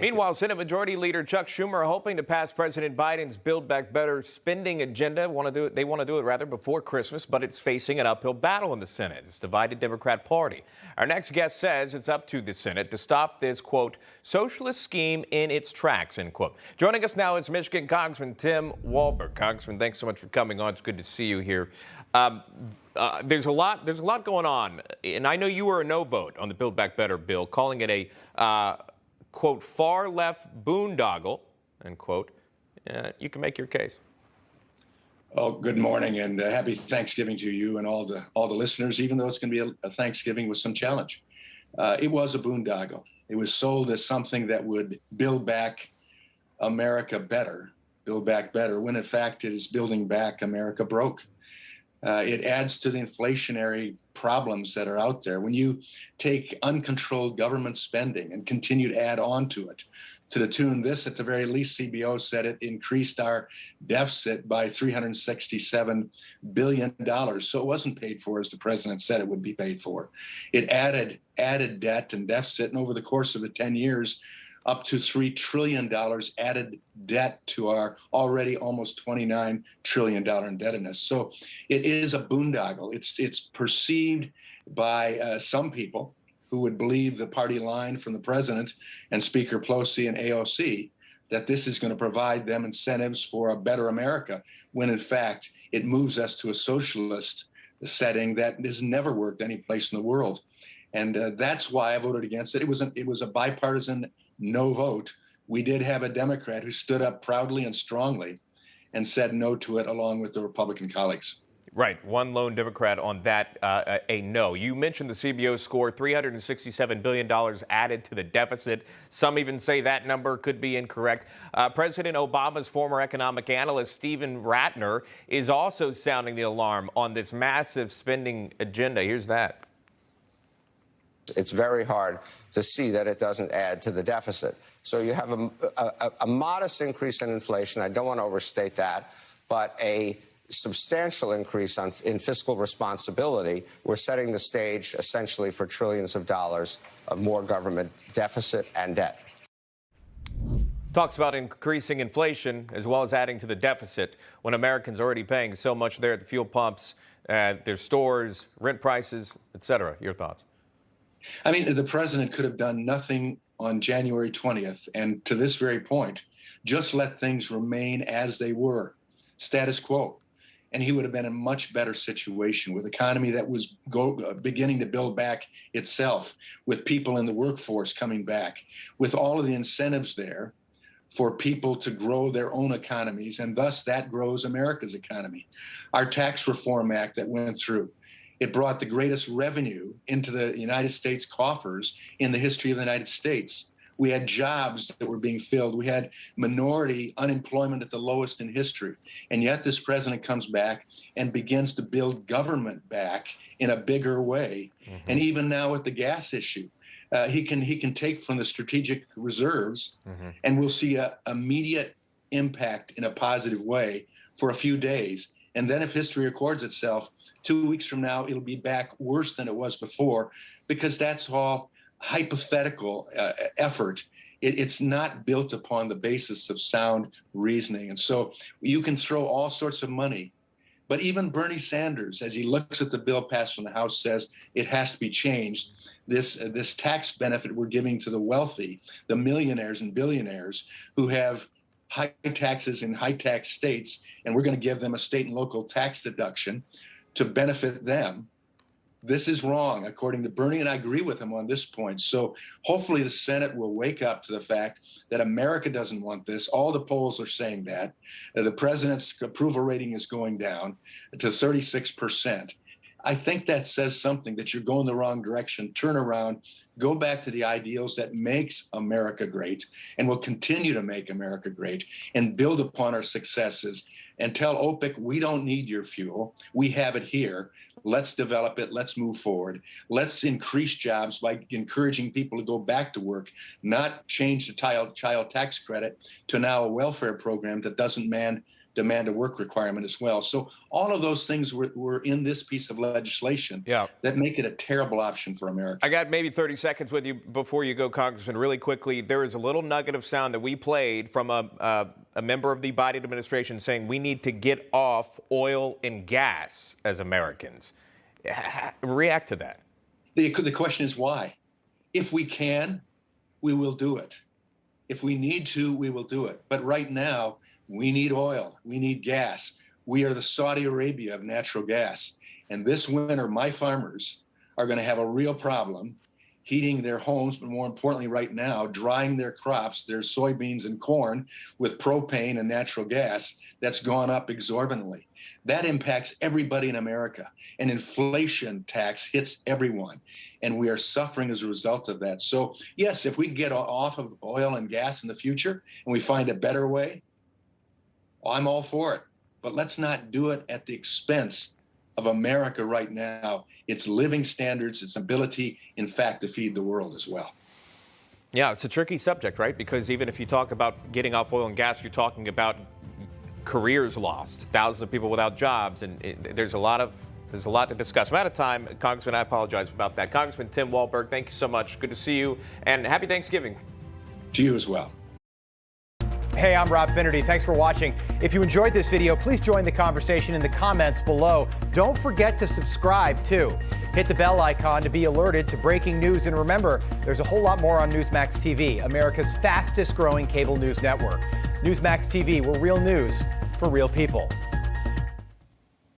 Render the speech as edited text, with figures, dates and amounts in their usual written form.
Meanwhile, Senate Majority Leader Chuck Schumer hoping to pass President Biden's Build Back Better spending agenda. They want to do it before Christmas, but it's facing an uphill battle in the Senate. It's divided Democrat Party. Our next guest says it's up to the Senate to stop this, quote, socialist scheme in its tracks, end quote. Joining us now is Michigan Congressman Tim Walberg. Congressman, thanks so much for coming on. It's good to see you here. There's a lot going on, and I know you were a no vote on the Build Back Better bill, calling it a quote, far left boondoggle, end quote. You can make your case. Oh, good morning and happy Thanksgiving to you and all the listeners, even though it's going to be a Thanksgiving with some challenge. It was a boondoggle. It was sold as something that would build back America better, build back better, when in fact it is building back America broke. It adds to the inflationary problems that are out there. When you take uncontrolled government spending and continue to add on to it, to the tune, this at the very least, CBO said it increased our deficit by $367 billion. So it wasn't paid for as the president said it would be paid for. It added debt and deficit, and over the course of the 10 years, up to $3 trillion added debt to our already almost $29 trillion indebtedness. So it is a boondoggle. It's perceived by some people who would believe the party line from the president and Speaker Pelosi and AOC that this is going to provide them incentives for a better America, when in fact it moves us to a socialist setting that has never worked any place in the world. And that's why I voted against it. It was a bipartisan no vote. We did have a Democrat who stood up proudly and strongly and said no to it, along with the Republican colleagues. Right. One lone Democrat on that, a no. You mentioned the CBO score, $367 billion added to the deficit. Some even say that number could be incorrect. President Obama's former economic analyst, Stephen Ratner, is also sounding the alarm on this massive spending agenda. Here's that. It's very hard to see that it doesn't add to the deficit. So you have a modest increase in inflation. I don't want to overstate that, but a substantial increase in fiscal responsibility. We're setting the stage essentially for trillions of dollars of more government deficit and debt. Talks about increasing inflation as well as adding to the deficit when Americans are already paying so much there at the fuel pumps, their stores, rent prices, et cetera. Your thoughts? I mean, the president could have done nothing on January 20th, and to this very point, just let things remain as they were, status quo. And he would have been in a much better situation with an economy that was beginning to build back itself, with people in the workforce coming back, with all of the incentives there for people to grow their own economies, and thus that grows America's economy. Our Tax Reform Act that went through, it brought the greatest revenue into the United States coffers in the history of the United States. We had jobs that were being filled. We had minority unemployment at the lowest in history. And yet this president comes back and begins to build government back in a bigger way. Mm-hmm. And even now with the gas issue, he can take from the strategic reserves, mm-hmm. and we'll see an immediate impact in a positive way for a few days. And then if history records itself, 2 weeks from now, it'll be back worse than it was before, because that's all hypothetical effort. It's not built upon the basis of sound reasoning. And so you can throw all sorts of money. But even Bernie Sanders, as he looks at the bill passed from the House, says it has to be changed. This tax benefit we're giving to the wealthy, the millionaires and billionaires who have high taxes in high tax states, and we're going to give them a state and local tax deduction to benefit them. This is wrong, according to Bernie, and I agree with him on this point. So hopefully the Senate will wake up to the fact that America doesn't want this. All the polls are saying that. The president's approval rating is going down to 36%. I think that says something, that you're going the wrong direction. Turn around, go back to the ideals that makes America great and will continue to make America great, and build upon our successes and tell OPEC, we don't need your fuel. We have it here. Let's develop it. Let's move forward. Let's increase jobs by encouraging people to go back to work, not change the child tax credit to now a welfare program that doesn't demand a work requirement as well. So all of those things were in this piece of legislation that make it a terrible option for America. I got maybe 30 seconds with you before you go, Congressman. Really quickly, there is a little nugget of sound that we played from a member of the Biden administration saying we need to get off oil and gas as Americans. React to that. The question is why? If we can, we will do it. If we need to, we will do it. But right now, we need oil. We need gas. We are the Saudi Arabia of natural gas. And this winter, my farmers are going to have a real problem heating their homes, but more importantly right now, drying their crops, their soybeans and corn, with propane and natural gas that's gone up exorbitantly. That impacts everybody in America. An inflation tax hits everyone, and we are suffering as a result of that. So yes, if we can get off of oil and gas in the future and we find a better way, I'm all for it. But let's not do it at the expense of America right now, its living standards, its ability, in fact, to feed the world as well. Yeah, it's a tricky subject, right? Because even if you talk about getting off oil and gas, you're talking about careers lost, thousands of people without jobs, and there's a lot to discuss. I'm out of time, Congressman. I apologize about that. Congressman Tim Walberg, thank you so much. Good to see you, and happy Thanksgiving. To you as well. Hey, I'm Rob Finnerty. Thanks for watching. If you enjoyed this video, please join the conversation in the comments below. Don't forget to subscribe, too. Hit the bell icon to be alerted to breaking news. And remember, there's a whole lot more on Newsmax TV, America's fastest growing cable news network. Newsmax TV, we're real news for real people.